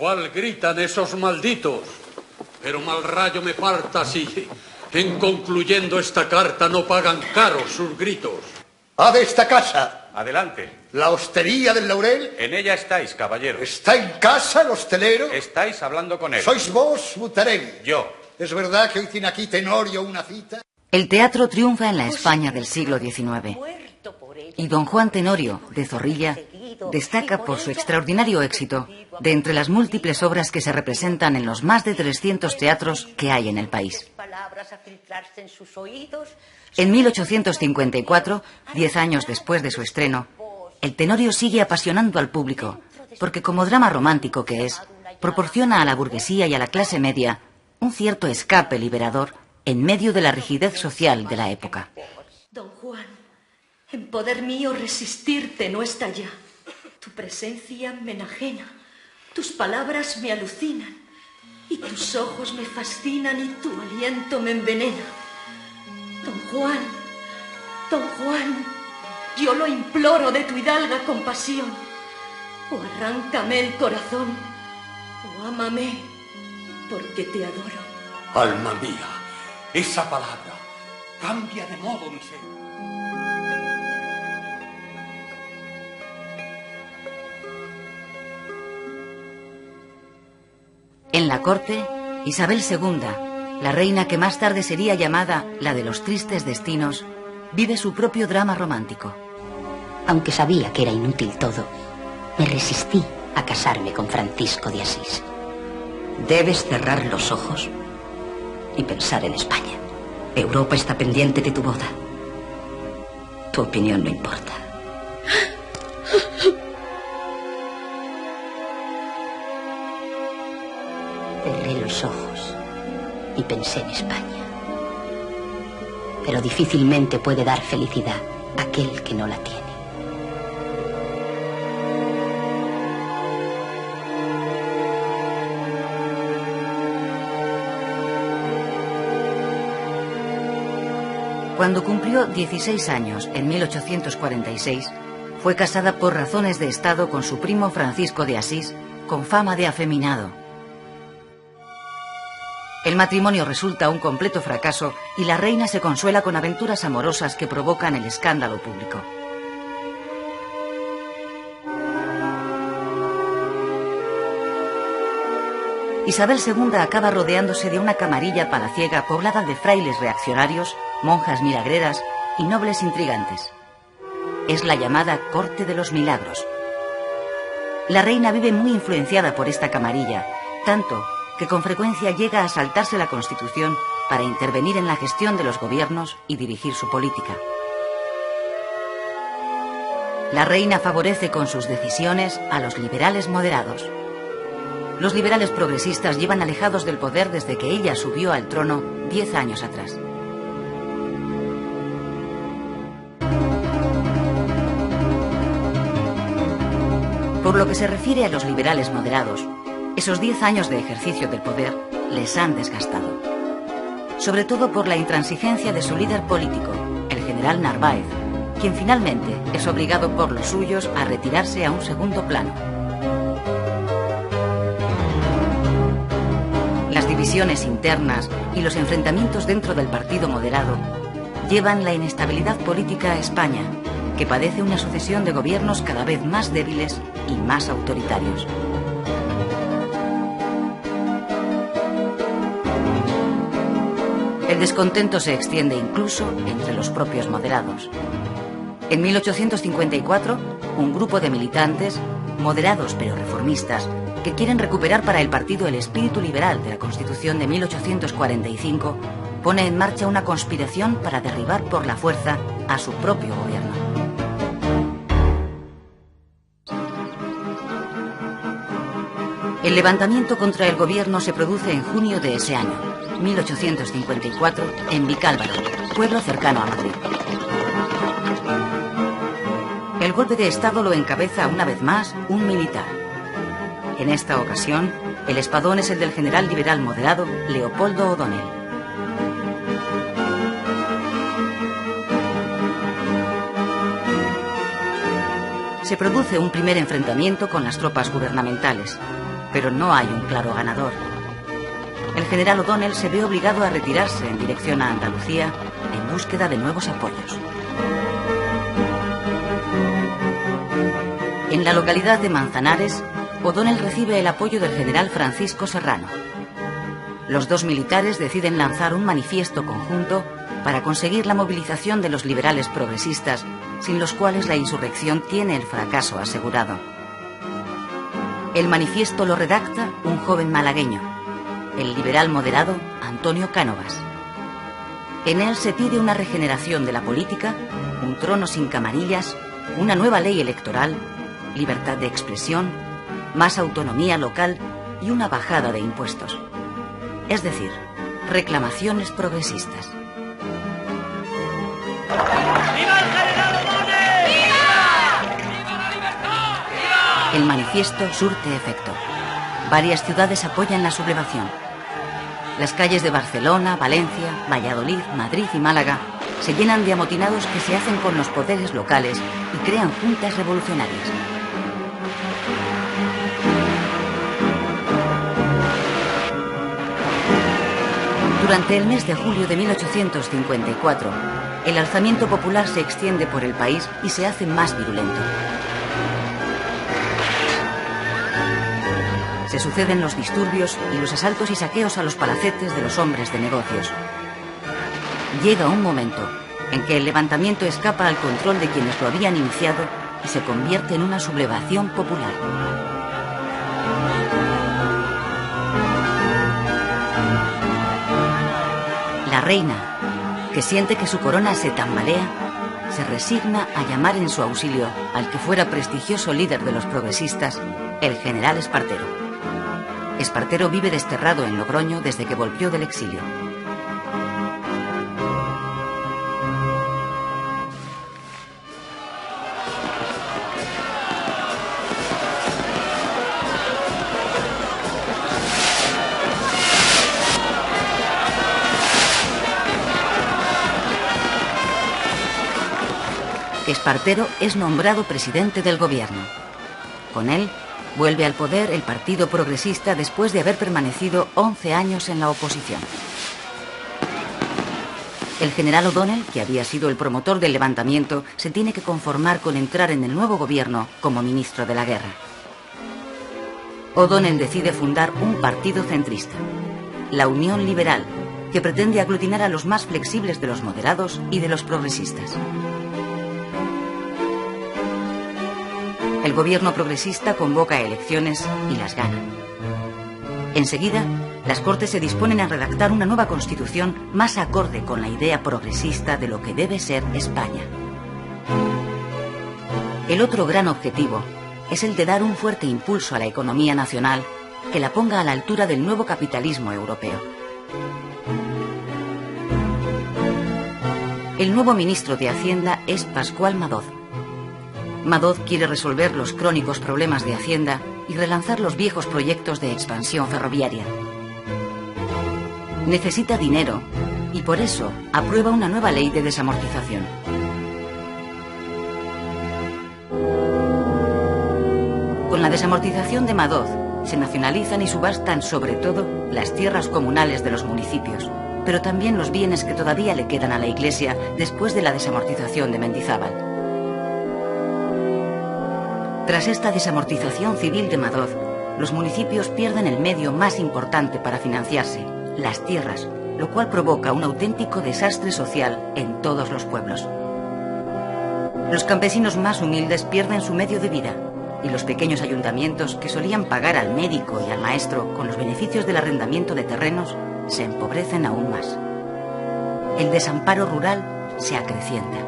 ¿Cuál gritan esos malditos? Pero mal rayo me parta si, en concluyendo esta carta, no pagan caros sus gritos. ¡A de esta casa! Adelante. ¿La hostería del Laurel? En ella estáis, caballero. ¿Está en casa el hostelero? Estáis hablando con él. ¿Sois vos, Butarén? Yo. ¿Es verdad que hoy tiene aquí Tenorio una cita? El teatro triunfa en la España del siglo XIX. Y don Juan Tenorio, de Zorrilla, destaca por su extraordinario éxito de entre las múltiples obras que se representan en los más de 300 teatros que hay en el país. En 1854, 10 años después de su estreno, el Tenorio sigue apasionando al público, porque como drama romántico que es, proporciona a la burguesía y a la clase media un cierto escape liberador en medio de la rigidez social de la época. Don Juan, en poder mío resistirte no está ya. Tu presencia me enajena, tus palabras me alucinan, y tus ojos me fascinan y tu aliento me envenena. Don Juan, yo lo imploro de tu hidalga compasión. O arráncame el corazón, o ámame, porque te adoro. Alma mía, esa palabra cambia de modo mi ser. En la corte, Isabel II, la reina que más tarde sería llamada la de los tristes destinos, vive su propio drama romántico. Aunque sabía que era inútil todo, me resistí a casarme con Francisco de Asís. Debes cerrar los ojos y pensar en España. Europa está pendiente de tu boda. Tu opinión no importa. Cerré los ojos y pensé en España. Pero difícilmente puede dar felicidad aquel que no la tiene. Cuando cumplió 16 años, en 1846, fue casada por razones de Estado con su primo Francisco de Asís, con fama de afeminado. El matrimonio resulta un completo fracaso y la reina se consuela con aventuras amorosas que provocan el escándalo público. Isabel II acaba rodeándose de una camarilla palaciega poblada de frailes reaccionarios, monjas milagreras y nobles intrigantes. Es la llamada Corte de los Milagros. La reina vive muy influenciada por esta camarilla, tanto que con frecuencia llega a saltarse la Constitución para intervenir en la gestión de los gobiernos y dirigir su política. La reina favorece con sus decisiones a los liberales moderados. Los liberales progresistas llevan alejados del poder desde que ella subió al trono 10 años atrás. Por lo que se refiere a los liberales moderados, esos 10 años de ejercicio del poder les han desgastado. Sobre todo por la intransigencia de su líder político, el general Narváez, quien finalmente es obligado por los suyos a retirarse a un segundo plano. Las divisiones internas y los enfrentamientos dentro del partido moderado llevan la inestabilidad política a España, que padece una sucesión de gobiernos cada vez más débiles y más autoritarios. El descontento se extiende incluso entre los propios moderados. En 1854, un grupo de militantes, moderados pero reformistas, que quieren recuperar para el partido el espíritu liberal de la Constitución de 1845, pone en marcha una conspiración para derribar por la fuerza a su propio gobierno. El levantamiento contra el gobierno se produce en junio de ese año, 1854, en Vicálvaro, pueblo cercano a Madrid. El golpe de Estado lo encabeza una vez más un militar. En esta ocasión, el espadón es el del general liberal moderado Leopoldo O'Donnell. Se produce un primer enfrentamiento con las tropas gubernamentales. pero no hay un claro ganador. El general O'Donnell se ve obligado a retirarse en dirección a Andalucía en búsqueda de nuevos apoyos. En la localidad de Manzanares, O'Donnell recibe el apoyo del general Francisco Serrano. Los dos militares deciden lanzar un manifiesto conjunto para conseguir la movilización de los liberales progresistas, sin los cuales la insurrección tiene el fracaso asegurado. El manifiesto lo redacta un joven malagueño, el liberal moderado Antonio Cánovas. En él se pide una regeneración de la política, un trono sin camarillas, una nueva ley electoral, libertad de expresión, más autonomía local y una bajada de impuestos. Es decir, reclamaciones progresistas. ¡Viva el general O'Donnell! ¡Viva! ¡Viva la libertad! ¡Viva! El manifiesto surte efecto. Varias ciudades apoyan la sublevación. Las calles de Barcelona, Valencia, Valladolid, Madrid y Málaga se llenan de amotinados que se hacen con los poderes locales y crean juntas revolucionarias. Durante el mes de julio de 1854, el alzamiento popular se extiende por el país y se hace más virulento. Se suceden los disturbios y los asaltos y saqueos a los palacetes de los hombres de negocios. Llega un momento en que el levantamiento escapa al control de quienes lo habían iniciado y se convierte en una sublevación popular. La reina, que siente que su corona se tambalea, se resigna a llamar en su auxilio al que fuera prestigioso líder de los progresistas, el general Espartero. Espartero vive desterrado en Logroño desde que volvió del exilio. Espartero es nombrado presidente del gobierno. Con él vuelve al poder el Partido Progresista después de haber permanecido 11 años en la oposición. El general O'Donnell, que había sido el promotor del levantamiento, se tiene que conformar con entrar en el nuevo gobierno como ministro de la guerra. O'Donnell decide fundar un partido centrista, la Unión Liberal, que pretende aglutinar a los más flexibles de los moderados y de los progresistas. El gobierno progresista convoca elecciones y las gana. Enseguida, las Cortes se disponen a redactar una nueva constitución más acorde con la idea progresista de lo que debe ser España. El otro gran objetivo es el de dar un fuerte impulso a la economía nacional que la ponga a la altura del nuevo capitalismo europeo. El nuevo ministro de Hacienda es Pascual Madoz. Madoz quiere resolver los crónicos problemas de Hacienda y relanzar los viejos proyectos de expansión ferroviaria. Necesita dinero y por eso aprueba una nueva ley de desamortización. Con la desamortización de Madoz se nacionalizan y subastan sobre todo las tierras comunales de los municipios, pero también los bienes que todavía le quedan a la Iglesia después de la desamortización de Mendizábal. Tras esta desamortización civil de Madoz, los municipios pierden el medio más importante para financiarse, las tierras, lo cual provoca un auténtico desastre social en todos los pueblos. Los campesinos más humildes pierden su medio de vida y los pequeños ayuntamientos que solían pagar al médico y al maestro con los beneficios del arrendamiento de terrenos se empobrecen aún más. El desamparo rural se acrecienta.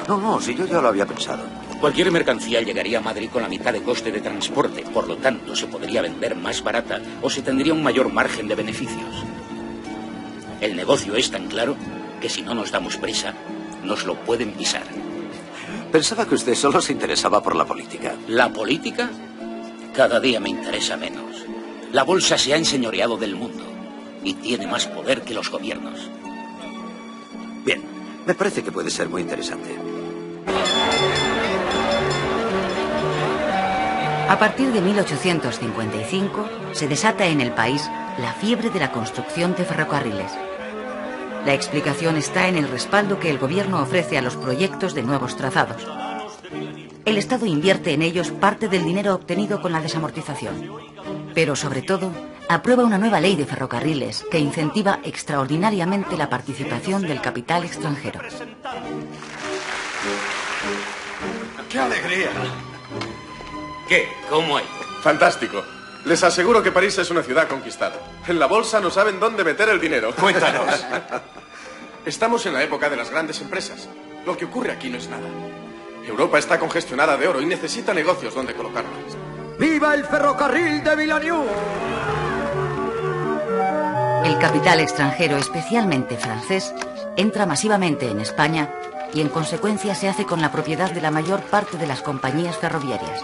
No, si yo ya lo había pensado. Cualquier mercancía llegaría a Madrid con la mitad de coste de transporte, por lo tanto se podría vender más barata o se tendría un mayor margen de beneficios. El negocio es tan claro que si no nos damos prisa, nos lo pueden pisar. Pensaba que usted solo se interesaba por la política. ¿La política? Cada día me interesa menos. La bolsa se ha enseñoreado del mundo. y tiene más poder que los gobiernos. Bien, me parece que puede ser muy interesante. A partir de 1855 se desata en el país la fiebre de la construcción de ferrocarriles. La explicación está en el respaldo que el gobierno ofrece a los proyectos de nuevos trazados. El Estado invierte en ellos parte del dinero obtenido con la desamortización. Pero sobre todo, aprueba una nueva ley de ferrocarriles que incentiva extraordinariamente la participación del capital extranjero. ¡Qué alegría! ¿Qué? ¿Cómo hay? Fantástico. Les aseguro que París es una ciudad conquistada. En la bolsa no saben dónde meter el dinero. Cuéntanos. Estamos en la época de las grandes empresas. Lo que ocurre aquí no es nada. Europa está congestionada de oro y necesita negocios donde colocarlas. ¡Viva el ferrocarril de Villeneuve! El capital extranjero, especialmente francés, entra masivamente en España y en consecuencia se hace con la propiedad de la mayor parte de las compañías ferroviarias.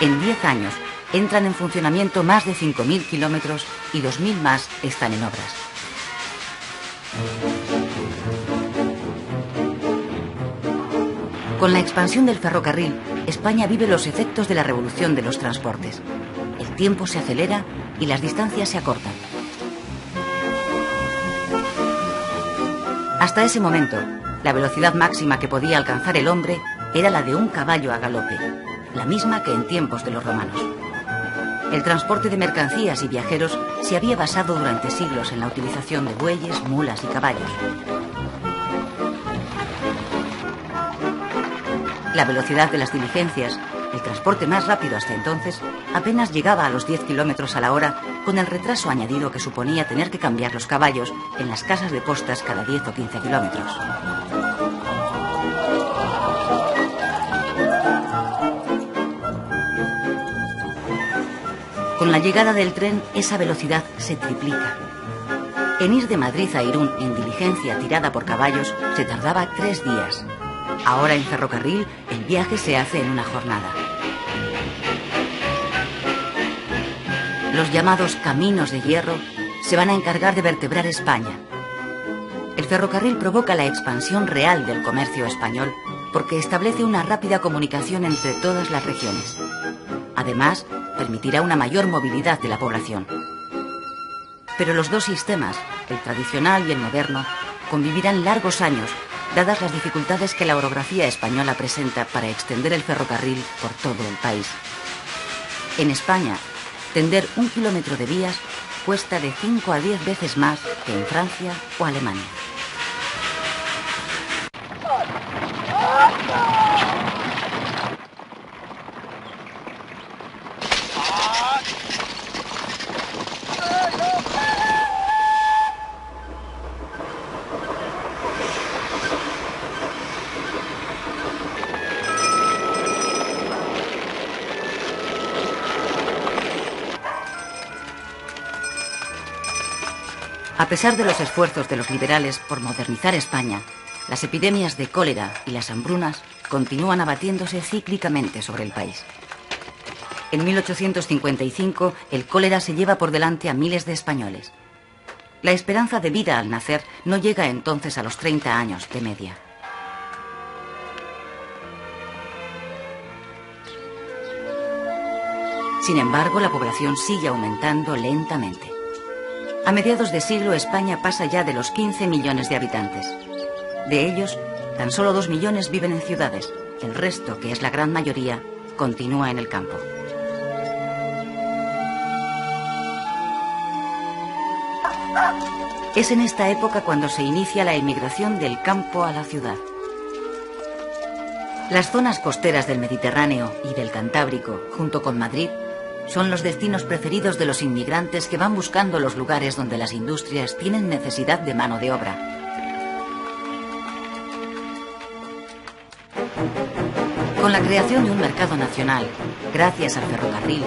En 10 años entran en funcionamiento más de 5.000 kilómetros y 2.000 más están en obras. Con la expansión del ferrocarril, España vive los efectos de la revolución de los transportes. El tiempo se acelera y las distancias se acortan. Hasta ese momento, la velocidad máxima que podía alcanzar el hombre era la de un caballo a galope, la misma que en tiempos de los romanos. El transporte de mercancías y viajeros se había basado durante siglos en la utilización de bueyes, mulas y caballos. La velocidad de las diligencias, el transporte más rápido hasta entonces, apenas llegaba a los 10 kilómetros a la hora, con el retraso añadido que suponía tener que cambiar los caballos en las casas de postas cada 10 o 15 kilómetros. Con la llegada del tren, esa velocidad se triplica. En ir de Madrid a Irún en diligencia tirada por caballos se tardaba 3 días. Ahora en ferrocarril el viaje se hace en una jornada. Los llamados caminos de hierro se van a encargar de vertebrar España. El ferrocarril provoca la expansión real del comercio español porque establece una rápida comunicación entre todas las regiones. Además, permitirá una mayor movilidad de la población. Pero los dos sistemas, el tradicional y el moderno, convivirán largos años, dadas las dificultades que la orografía española presenta para extender el ferrocarril por todo el país. En España, tender 1 kilómetro de vías cuesta de 5 a 10 veces más que en Francia o Alemania. A pesar de los esfuerzos de los liberales por modernizar España, las epidemias de cólera y las hambrunas continúan abatiéndose cíclicamente sobre el país. En 1855, el cólera se lleva por delante a miles de españoles. La esperanza de vida al nacer no llega entonces a los 30 años de media. Sin embargo, la población sigue aumentando lentamente. A mediados de siglo, España pasa ya de los 15 millones de habitantes. De ellos, tan solo 2 millones viven en ciudades. El resto, que es la gran mayoría, continúa en el campo. Es en esta época cuando se inicia la emigración del campo a la ciudad. Las zonas costeras del Mediterráneo y del Cantábrico, junto con Madrid, son los destinos preferidos de los inmigrantes que van buscando los lugares donde las industrias tienen necesidad de mano de obra. Con la creación de un mercado nacional, gracias al ferrocarril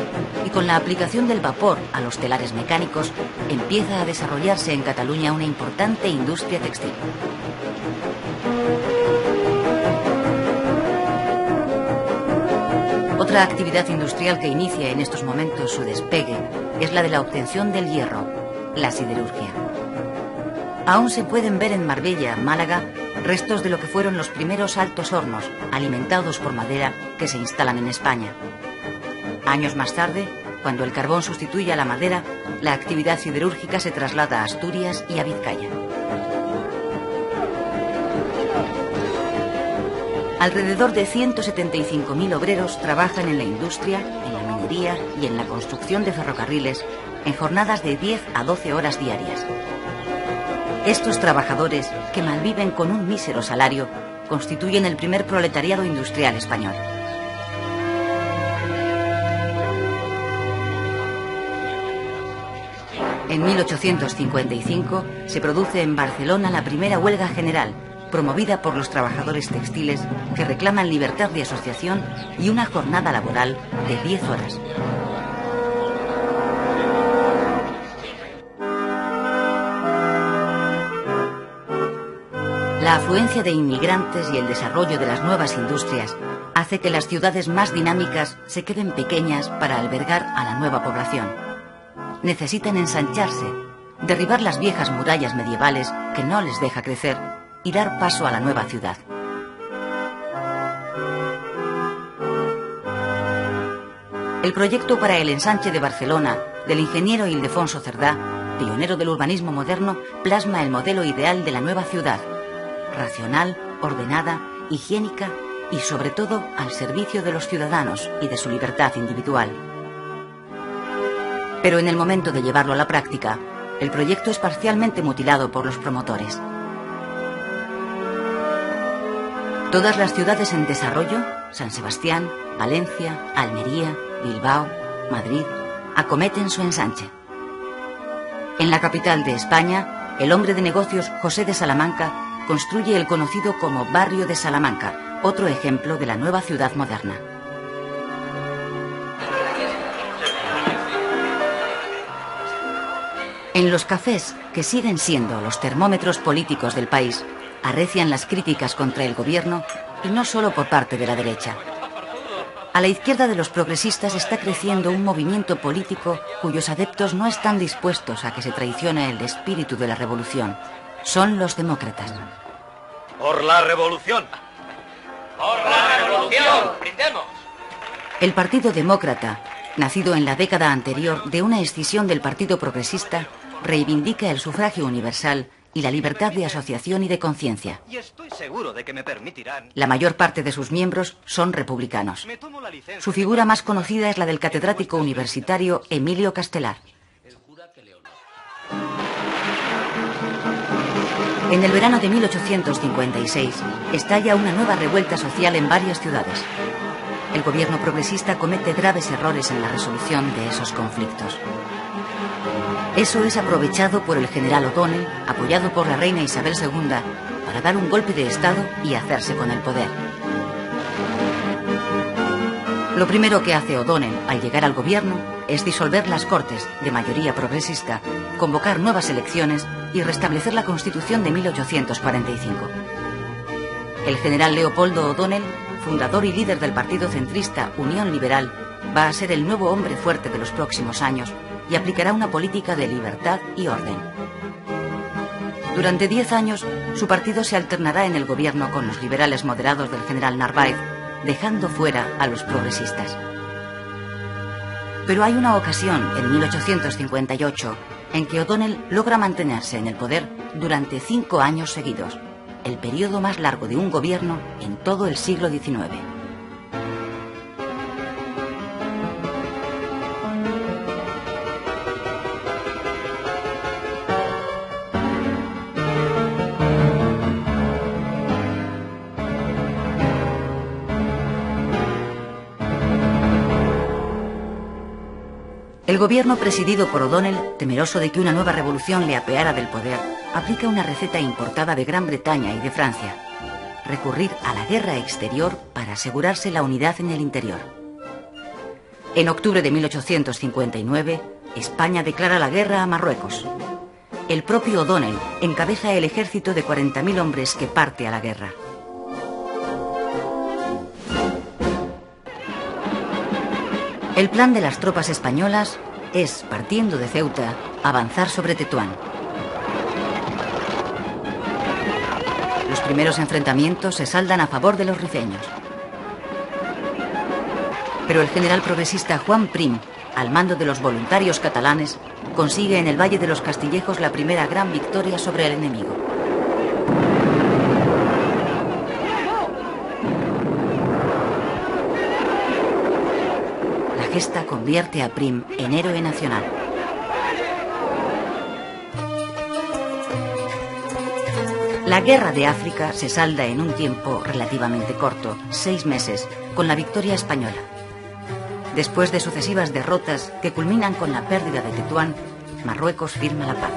y con la aplicación del vapor a los telares mecánicos, empieza a desarrollarse en Cataluña una importante industria textil. Otra actividad industrial que inicia en estos momentos su despegue es la de la obtención del hierro, la siderurgia. Aún se pueden ver en Marbella, Málaga, restos de lo que fueron los primeros altos hornos, alimentados por madera, que se instalan en España. Años más tarde, cuando el carbón sustituye a la madera, la actividad siderúrgica se traslada a Asturias y a Vizcaya. Alrededor de 175.000 obreros trabajan en la industria, en la minería y en la construcción de ferrocarriles en jornadas de 10 a 12 horas diarias. Estos trabajadores, que malviven con un mísero salario, constituyen el primer proletariado industrial español. En 1855 se produce en Barcelona la primera huelga general, promovida por los trabajadores textiles que reclaman libertad de asociación y una jornada laboral de 10 horas. La afluencia de inmigrantes y el desarrollo de las nuevas industrias hace que las ciudades más dinámicas se queden pequeñas para albergar a la nueva población. Necesitan ensancharse, derribar las viejas murallas medievales que no les deja crecer y dar paso a la nueva ciudad. El proyecto para el ensanche de Barcelona del ingeniero Ildefonso Cerdá, pionero del urbanismo moderno, plasma el modelo ideal de la nueva ciudad: racional, ordenada, higiénica y sobre todo al servicio de los ciudadanos y de su libertad individual. Pero en el momento de llevarlo a la práctica, el proyecto es parcialmente mutilado por los promotores. Todas las ciudades en desarrollo, San Sebastián, Valencia, Almería, Bilbao, Madrid, acometen su ensanche. En la capital de España, el hombre de negocios José de Salamanca construye el conocido como Barrio de Salamanca, otro ejemplo de la nueva ciudad moderna. En los cafés, que siguen siendo los termómetros políticos del país, arrecian las críticas contra el gobierno, y no solo por parte de la derecha. A la izquierda de los progresistas está creciendo un movimiento político cuyos adeptos no están dispuestos a que se traicione el espíritu de la revolución. Son los demócratas. ¡Por la revolución! ¡Por la revolución! ¡Brindemos! El Partido Demócrata, nacido en la década anterior de una escisión del Partido Progresista, reivindica el sufragio universal y la libertad de asociación y de conciencia. Y estoy seguro de que me permitirán. La mayor parte de sus miembros son republicanos. Su figura más conocida es la del catedrático universitario Emilio Castelar. En el verano de 1856 estalla una nueva revuelta social en varias ciudades. El gobierno progresista comete graves errores en la resolución de esos conflictos. Eso es aprovechado por el general O'Donnell, apoyado por la reina Isabel II, para dar un golpe de Estado y hacerse con el poder. Lo primero que hace O'Donnell al llegar al gobierno es disolver las Cortes, de mayoría progresista, convocar nuevas elecciones y restablecer la Constitución de 1845. El general Leopoldo O'Donnell, fundador y líder del partido centrista Unión Liberal, va a ser el nuevo hombre fuerte de los próximos años y aplicará una política de libertad y orden. Durante 10 años, su partido se alternará en el gobierno con los liberales moderados del general Narváez, dejando fuera a los progresistas. Pero hay una ocasión, en 1858, en que O'Donnell logra mantenerse en el poder durante 5 años seguidos, el periodo más largo de un gobierno en todo el siglo XIX. El gobierno presidido por O'Donnell, temeroso de que una nueva revolución le apeara del poder, aplica una receta importada de Gran Bretaña y de Francia: recurrir a la guerra exterior para asegurarse la unidad en el interior. En octubre de 1859, España declara la guerra a Marruecos. El propio O'Donnell encabeza el ejército de 40.000 hombres que parte a la guerra. El plan de las tropas españolas es, partiendo de Ceuta, avanzar sobre Tetuán. Los primeros enfrentamientos se saldan a favor de los rifeños. Pero el general progresista Juan Prim, al mando de los voluntarios catalanes, consigue en el Valle de los Castillejos la primera gran victoria sobre el enemigo. La gesta convierte a Prim en héroe nacional. La guerra de África se salda en un tiempo relativamente corto, 6 meses, con la victoria española. Después de sucesivas derrotas que culminan con la pérdida de Tetuán, Marruecos firma la paz.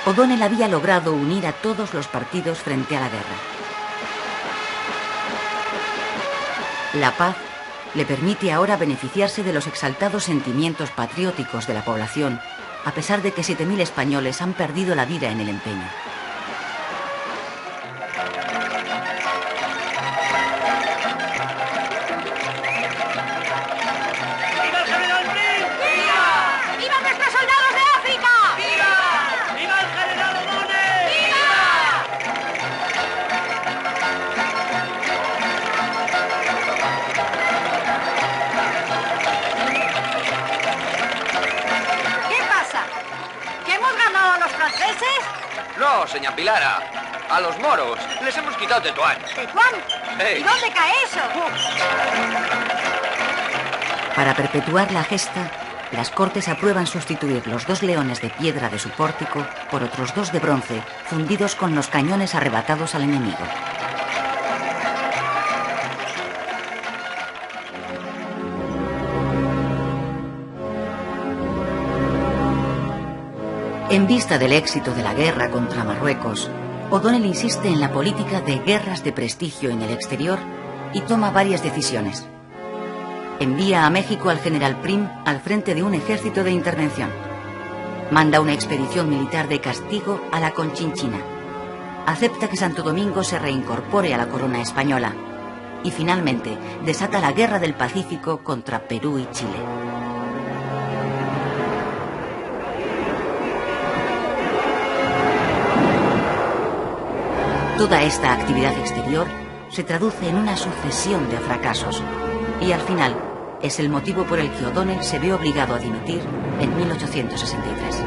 O'Donnell había logrado unir a todos los partidos frente a la guerra. La paz le permite ahora beneficiarse de los exaltados sentimientos patrióticos de la población, a pesar de que 7.000 españoles han perdido la vida en el empeño. No, señor Pilara. A los moros. Les hemos quitado Tetuán. ¿Tetuán? Hey. ¿Y dónde cae eso? Para perpetuar la gesta, las Cortes aprueban sustituir los 2 leones de piedra de su pórtico por otros 2 de bronce, fundidos con los cañones arrebatados al enemigo. En vista del éxito de la guerra contra Marruecos, O'Donnell insiste en la política de guerras de prestigio en el exterior y toma varias decisiones. Envía a México al general Prim al frente de un ejército de intervención. Manda una expedición militar de castigo a la Conchinchina. Acepta que Santo Domingo se reincorpore a la corona española. Y finalmente desata la Guerra del Pacífico contra Perú y Chile. Toda esta actividad exterior se traduce en una sucesión de fracasos y al final es el motivo por el que O'Donnell se ve obligado a dimitir en 1863.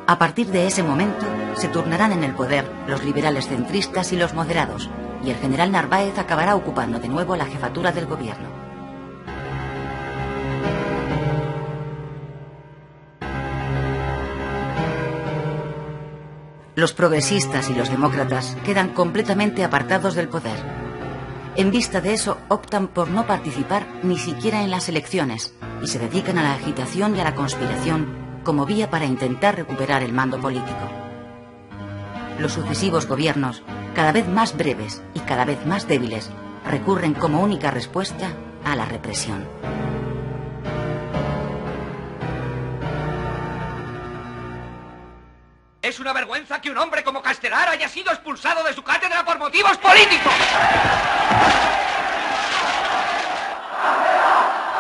A partir de ese momento se turnarán en el poder los liberales centristas y los moderados, y el general Narváez acabará ocupando de nuevo la jefatura del gobierno. Los progresistas y los demócratas quedan completamente apartados del poder. En vista de eso, optan por no participar ni siquiera en las elecciones y se dedican a la agitación y a la conspiración como vía para intentar recuperar el mando político. Los sucesivos gobiernos, cada vez más breves y cada vez más débiles, recurren como única respuesta a la represión. Es una vergüenza que un hombre como Castelar haya sido expulsado de su cátedra por motivos políticos.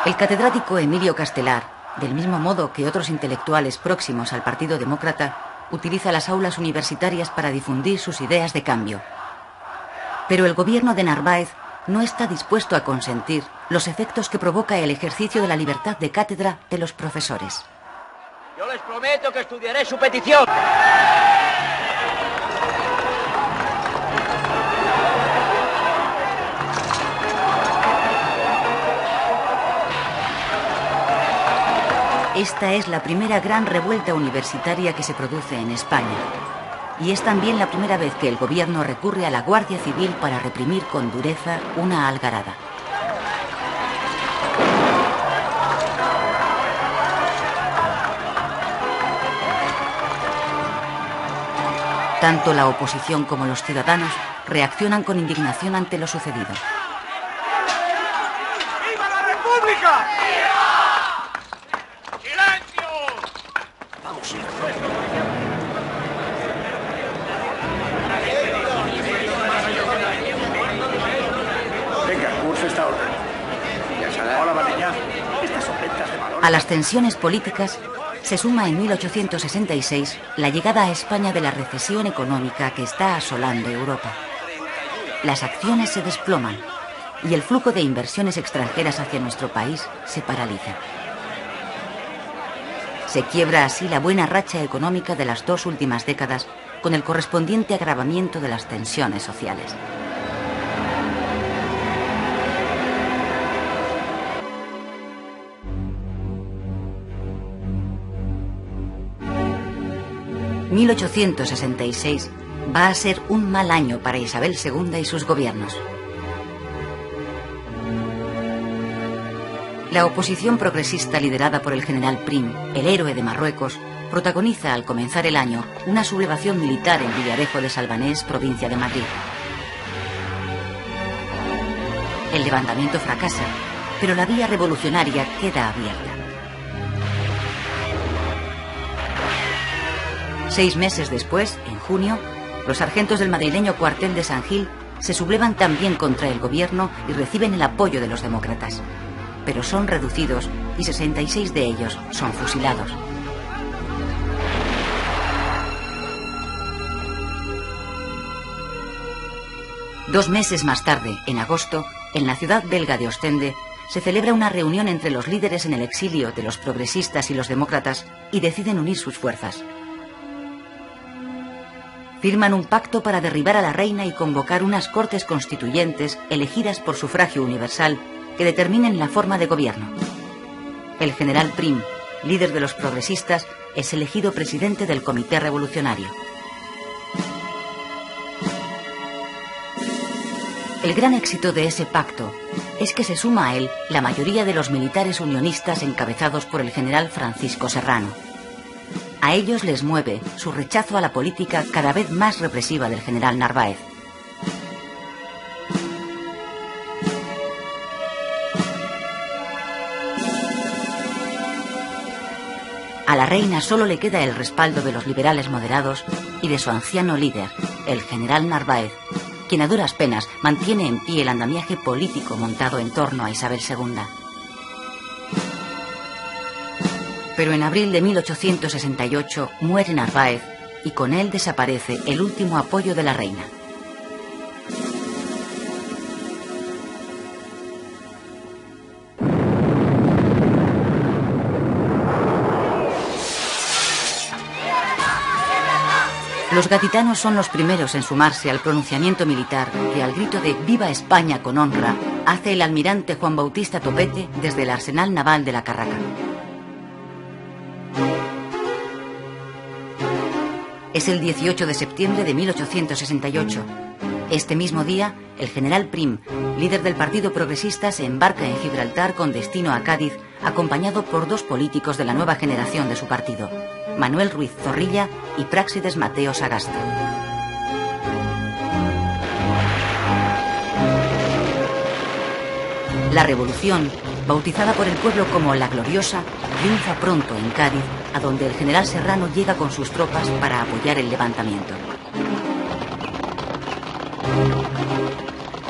El catedrático Emilio Castelar, del mismo modo que otros intelectuales próximos al Partido Demócrata, utiliza las aulas universitarias para difundir sus ideas de cambio. Pero el gobierno de Narváez no está dispuesto a consentir los efectos que provoca el ejercicio de la libertad de cátedra de los profesores. Yo les prometo que estudiaré su petición. Esta es la primera gran revuelta universitaria que se produce en España. Y es también la primera vez que el gobierno recurre a la Guardia Civil para reprimir con dureza una algarada. Tanto la oposición como los ciudadanos reaccionan con indignación ante lo sucedido. Dios. Venga, el curso está ordenado. Hola, Valeña. Estas son ventas de valor. A las tensiones políticas se suma en 1866 la llegada a España de la recesión económica que está asolando Europa. Las acciones se desploman y el flujo de inversiones extranjeras hacia nuestro país se paraliza. Se quiebra así la buena racha económica de las 2 últimas décadas, con el correspondiente agravamiento de las tensiones sociales. ...1866 va a ser un mal año para Isabel II y sus gobiernos. La oposición progresista liderada por el general Prim, el héroe de Marruecos, protagoniza al comenzar el año una sublevación militar en Villarejo de Salvanés, provincia de Madrid. El levantamiento fracasa, pero la vía revolucionaria queda abierta. 6 meses después, en junio, los sargentos del madrileño cuartel de San Gil se sublevan también contra el gobierno y reciben el apoyo de los demócratas. Pero son reducidos y 66 de ellos son fusilados. Dos meses más tarde, en agosto, en la ciudad belga de Ostende, se celebra una reunión entre los líderes en el exilio de los progresistas y los demócratas y deciden unir sus fuerzas. Firman un pacto para derribar a la reina y convocar unas cortes constituyentes elegidas por sufragio universal que determinen la forma de gobierno. El general Prim, líder de los progresistas, es elegido presidente del Comité Revolucionario. El gran éxito de ese pacto es que se suma a él la mayoría de los militares unionistas encabezados por el general Francisco Serrano. A ellos les mueve su rechazo a la política cada vez más represiva del general Narváez. A la reina solo le queda el respaldo de los liberales moderados y de su anciano líder, el general Narváez, quien a duras penas mantiene en pie el andamiaje político montado en torno a Isabel II. Pero en abril de 1868 muere Narváez y con él desaparece el último apoyo de la reina. Los gaditanos son los primeros en sumarse al pronunciamiento militar que, al grito de «Viva España con honra», hace el almirante Juan Bautista Topete desde el arsenal naval de la Carraca. Es el 18 de septiembre de 1868. Este mismo día, el general Prim, líder del Partido Progresista, se embarca en Gibraltar con destino a Cádiz, acompañado por 2 políticos de la nueva generación de su partido, Manuel Ruiz Zorrilla y Práxides Mateo Sagasta. La revolución, bautizada por el pueblo como La Gloriosa, triunfa pronto en Cádiz, a donde el general Serrano llega con sus tropas para apoyar el levantamiento.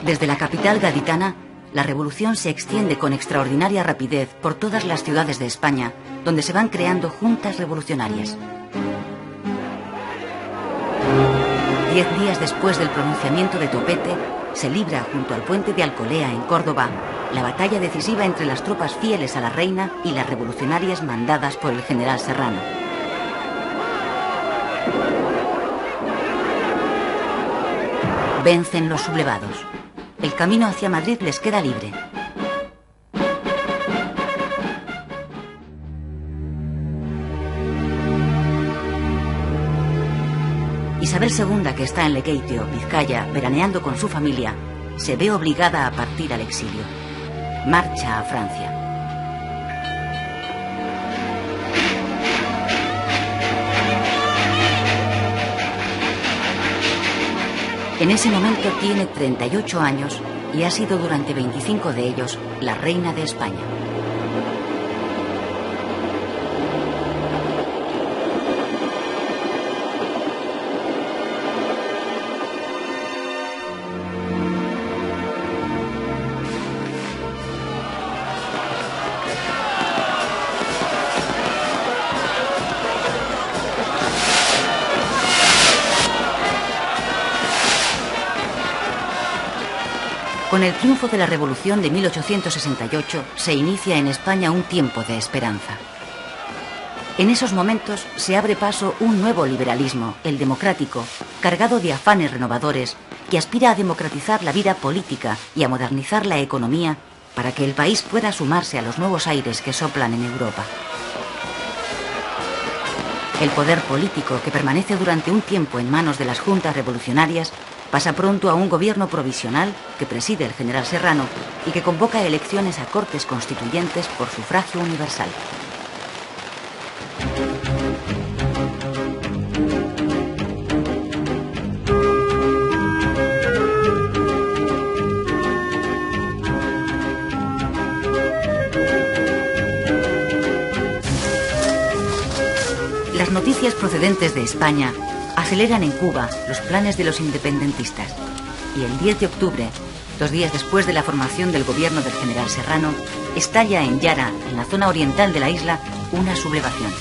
Desde la capital gaditana, la revolución se extiende con extraordinaria rapidez por todas las ciudades de España, donde se van creando juntas revolucionarias. 10 días después del pronunciamiento de Topete, se libra junto al puente de Alcolea, en Córdoba, la batalla decisiva entre las tropas fieles a la reina y las revolucionarias mandadas por el general Serrano. Vencen los sublevados. El camino hacia Madrid les queda libre. Isabel II, que está en Lekeitio, Vizcaya, veraneando con su familia, se ve obligada a partir al exilio. Marcha a Francia. En ese momento tiene 38 años y ha sido durante 25 de ellos la reina de España. Con el triunfo de la Revolución de 1868 se inicia en España un tiempo de esperanza. En esos momentos se abre paso un nuevo liberalismo, el democrático, cargado de afanes renovadores, que aspira a democratizar la vida política y a modernizar la economía para que el país pueda sumarse a los nuevos aires que soplan en Europa. El poder político, que permanece durante un tiempo en manos de las juntas revolucionarias, pasa pronto a un gobierno provisional que preside el general Serrano y que convoca elecciones a Cortes Constituyentes por sufragio universal. Las noticias procedentes de España aceleran en Cuba los planes de los independentistas y el 10 de octubre, 2 días después de la formación del gobierno del general Serrano, estalla en Yara, en la zona oriental de la isla, una sublevación.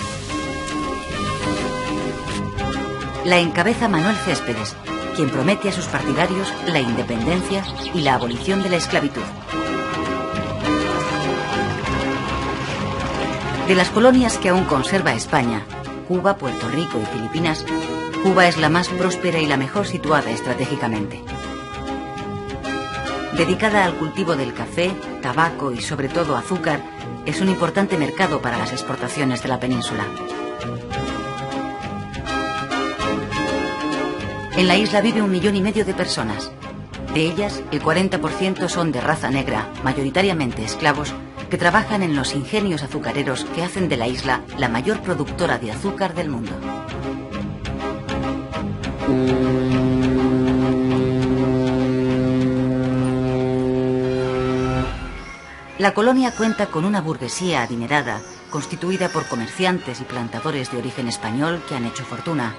La encabeza Manuel Céspedes, quien promete a sus partidarios la independencia y la abolición de la esclavitud. De las colonias que aún conserva España, Cuba, Puerto Rico y Filipinas, Cuba es la más próspera y la mejor situada estratégicamente. Dedicada al cultivo del café, tabaco y sobre todo azúcar, es un importante mercado para las exportaciones de la península. En la isla vive 1,5 millones de personas. De ellas, el 40% son de raza negra, mayoritariamente esclavos, que trabajan en los ingenios azucareros que hacen de la isla la mayor productora de azúcar del mundo. La colonia cuenta con una burguesía adinerada, constituida por comerciantes y plantadores de origen español que han hecho fortuna.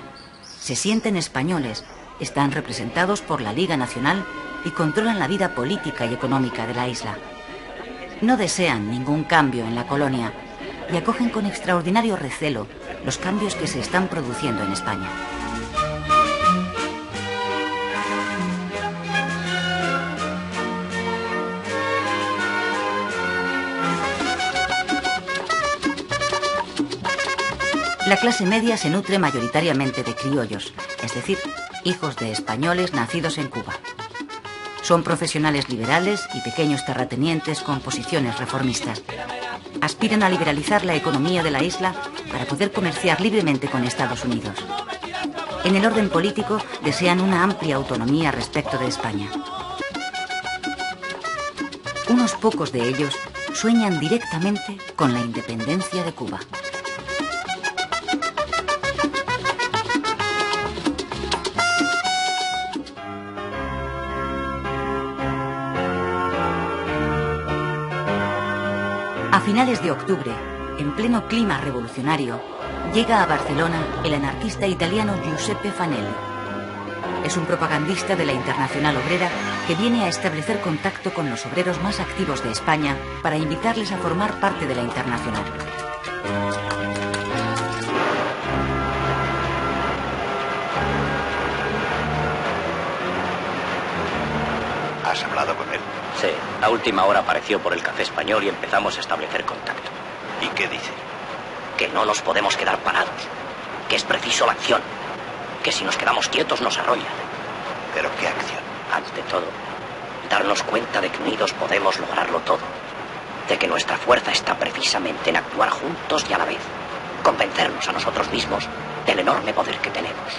Se sienten españoles, están representados por la Liga Nacional y controlan la vida política y económica de la isla. No desean ningún cambio en la colonia y acogen con extraordinario recelo los cambios que se están produciendo en España. La clase media se nutre mayoritariamente de criollos, es decir, hijos de españoles nacidos en Cuba. Son profesionales liberales y pequeños terratenientes con posiciones reformistas. Aspiran a liberalizar la economía de la isla para poder comerciar libremente con Estados Unidos. En el orden político desean una amplia autonomía respecto de España. Unos pocos de ellos sueñan directamente con la independencia de Cuba. A finales de octubre, en pleno clima revolucionario, llega a Barcelona el anarquista italiano Giuseppe Fanelli. Es un propagandista de la Internacional Obrera que viene a establecer contacto con los obreros más activos de España para invitarles a formar parte de la Internacional. ¿Has hablado con él? Sí, a última hora apareció por el Café Español y empezamos a establecer contacto. ¿Y qué dice? Que no nos podemos quedar parados, que es preciso la acción, que si nos quedamos quietos nos arrollan. ¿Pero qué acción? Ante todo, darnos cuenta de que unidos podemos lograrlo todo, de que nuestra fuerza está precisamente en actuar juntos y a la vez convencernos a nosotros mismos del enorme poder que tenemos.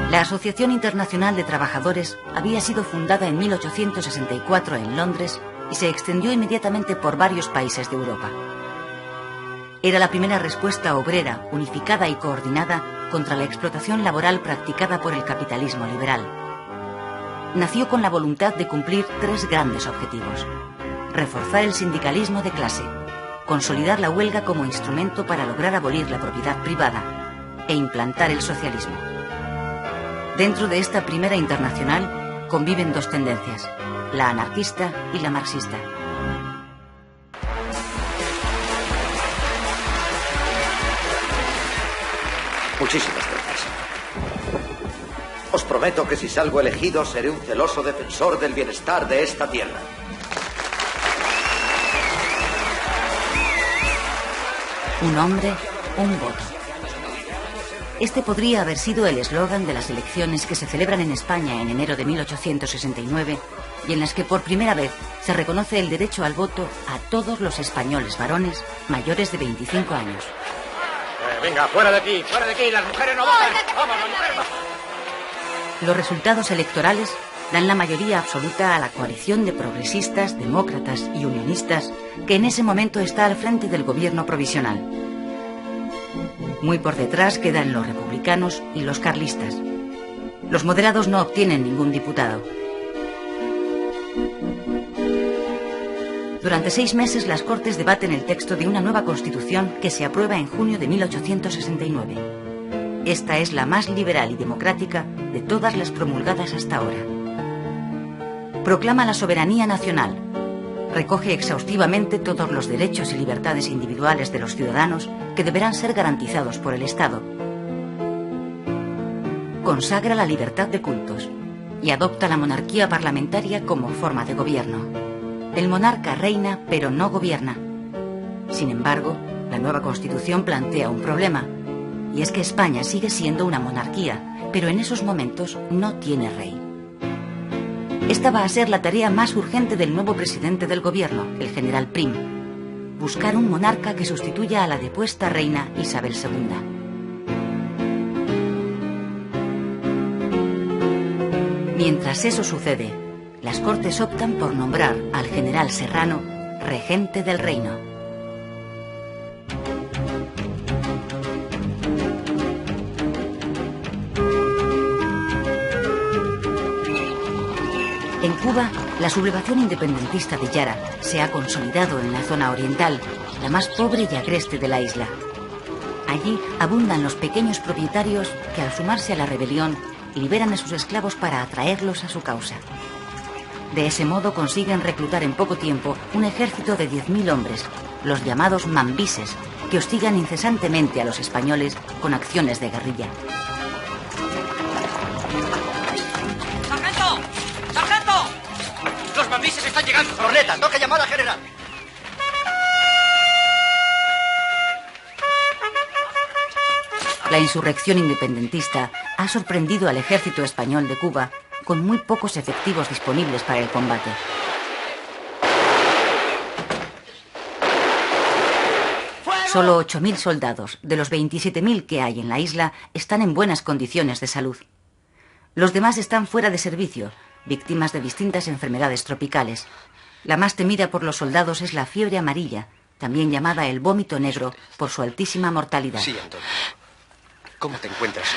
La Asociación Internacional de Trabajadores había sido fundada en 1864 en Londres y se extendió inmediatamente por varios países de Europa. Era la primera respuesta obrera, unificada y coordinada contra la explotación laboral practicada por el capitalismo liberal. Nació con la voluntad de cumplir 3 grandes objetivos: reforzar el sindicalismo de clase, consolidar la huelga como instrumento para lograr abolir la propiedad privada e implantar el socialismo. Dentro de esta primera internacional conviven 2 tendencias, la anarquista y la marxista. Muchísimas gracias. Os prometo que si salgo elegido seré un celoso defensor del bienestar de esta tierra. Un hombre, un voto. Este podría haber sido el eslogan de las elecciones que se celebran en España en enero de 1869 y en las que por primera vez se reconoce el derecho al voto a todos los españoles varones mayores de 25 años. Venga, fuera de aquí, las mujeres no votan. Vamos, las mujeres vamos. Los resultados electorales dan la mayoría absoluta a la coalición de progresistas, demócratas y unionistas que en ese momento está al frente del gobierno provisional. Muy por detrás quedan los republicanos y los carlistas. Los moderados no obtienen ningún diputado. Durante 6 meses las Cortes debaten el texto de una nueva Constitución que se aprueba en junio de 1869. Esta es la más liberal y democrática de todas las promulgadas hasta ahora. Proclama la soberanía nacional. Recoge exhaustivamente todos los derechos y libertades individuales de los ciudadanos que deberán ser garantizados por el Estado. Consagra la libertad de cultos y adopta la monarquía parlamentaria como forma de gobierno. El monarca reina, pero no gobierna. Sin embargo, la nueva Constitución plantea un problema, y es que España sigue siendo una monarquía, pero en esos momentos no tiene rey. Esta va a ser la tarea más urgente del nuevo presidente del gobierno, el general Prim: buscar un monarca que sustituya a la depuesta reina Isabel II. Mientras eso sucede, las Cortes optan por nombrar al general Serrano regente del reino. En Cuba, la sublevación independentista de Yara se ha consolidado en la zona oriental, la más pobre y agreste de la isla. Allí abundan los pequeños propietarios que, al sumarse a la rebelión, liberan a sus esclavos para atraerlos a su causa. De ese modo consiguen reclutar en poco tiempo un ejército de 10.000 hombres, los llamados mambises, que hostigan incesantemente a los españoles con acciones de guerrilla. ¡Sargento! ¡Sargento! ¡Los mambises están llegando! ¡Corneta, toca llamar al general! La insurrección independentista ha sorprendido al ejército español de Cuba con muy pocos efectivos disponibles para el combate. Solo 8.000 soldados de los 27.000 que hay en la isla están en buenas condiciones de salud. Los demás están fuera de servicio, víctimas de distintas enfermedades tropicales. La más temida por los soldados es la fiebre amarilla, también llamada el vómito negro por su altísima mortalidad. Sí, Antonio. ¿Cómo te encuentras?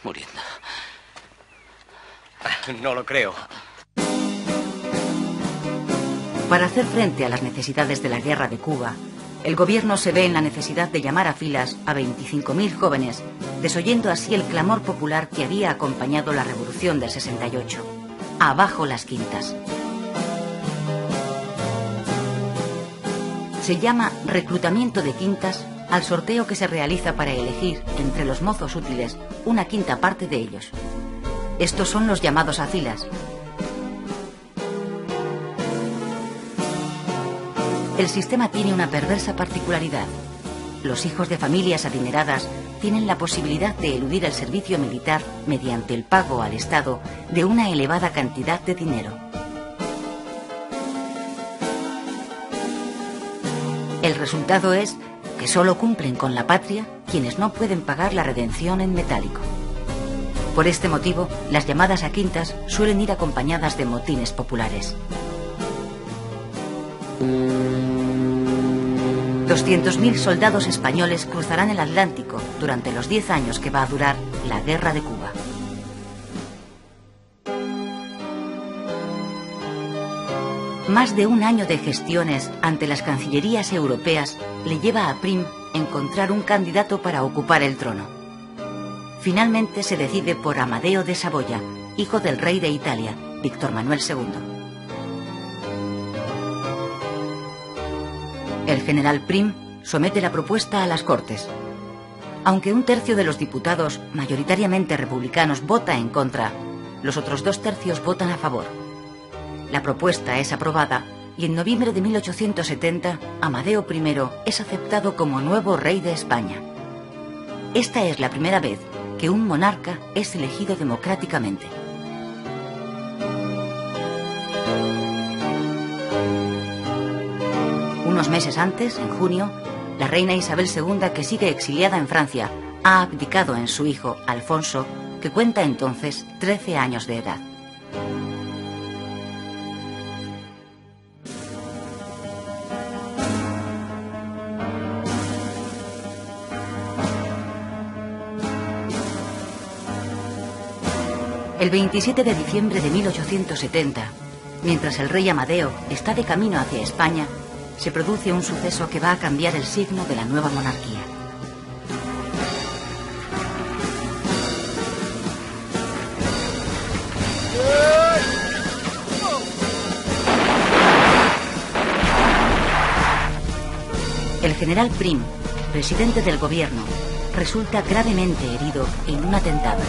Muriendo. No lo creo. Para hacer frente a las necesidades de la guerra de Cuba, el gobierno se ve en la necesidad de llamar a filas a 25.000 jóvenes, desoyendo así el clamor popular que había acompañado la revolución del 68. Abajo las quintas. Se llama reclutamiento de quintas al sorteo que se realiza para elegir entre los mozos útiles una quinta parte de ellos. Estos son los llamados a filas. El sistema tiene una perversa particularidad. Los hijos de familias adineradas tienen la posibilidad de eludir el servicio militar mediante el pago al Estado de una elevada cantidad de dinero. El resultado es que solo cumplen con la patria quienes no pueden pagar la redención en metálico. Por este motivo, las llamadas a quintas suelen ir acompañadas de motines populares. 200.000 soldados españoles cruzarán el Atlántico durante los 10 años que va a durar la Guerra de Cuba. Más de un año de gestiones ante las cancillerías europeas le lleva a Prim encontrar un candidato para ocupar el trono. Finalmente se decide por Amadeo de Saboya, hijo del rey de Italia, Víctor Manuel II. El general Prim somete la propuesta a las Cortes. Aunque un tercio de los diputados, mayoritariamente republicanos, vota en contra, los otros 2 tercios votan a favor. La propuesta es aprobada y en noviembre de 1870 Amadeo I es aceptado como nuevo rey de España. Esta es la primera vez que un monarca es elegido democráticamente. Unos meses antes, en junio, la reina Isabel II, que sigue exiliada en Francia, ha abdicado en su hijo, Alfonso, que cuenta entonces 13 años de edad. El 27 de diciembre de 1870, mientras el rey Amadeo está de camino hacia España, se produce un suceso que va a cambiar el signo de la nueva monarquía. El general Prim, presidente del gobierno, resulta gravemente herido en un atentado.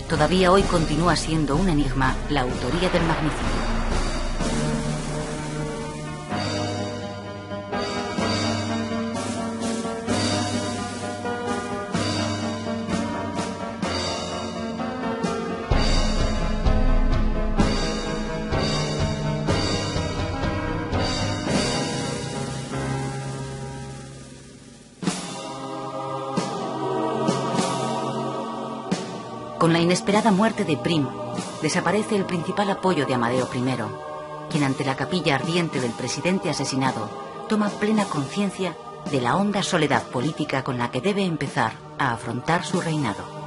Todavía hoy continúa siendo un enigma la autoría del magnicidio. Con la inesperada muerte de Prim, desaparece el principal apoyo de Amadeo I, quien ante la capilla ardiente del presidente asesinado toma plena conciencia de la honda soledad política con la que debe empezar a afrontar su reinado.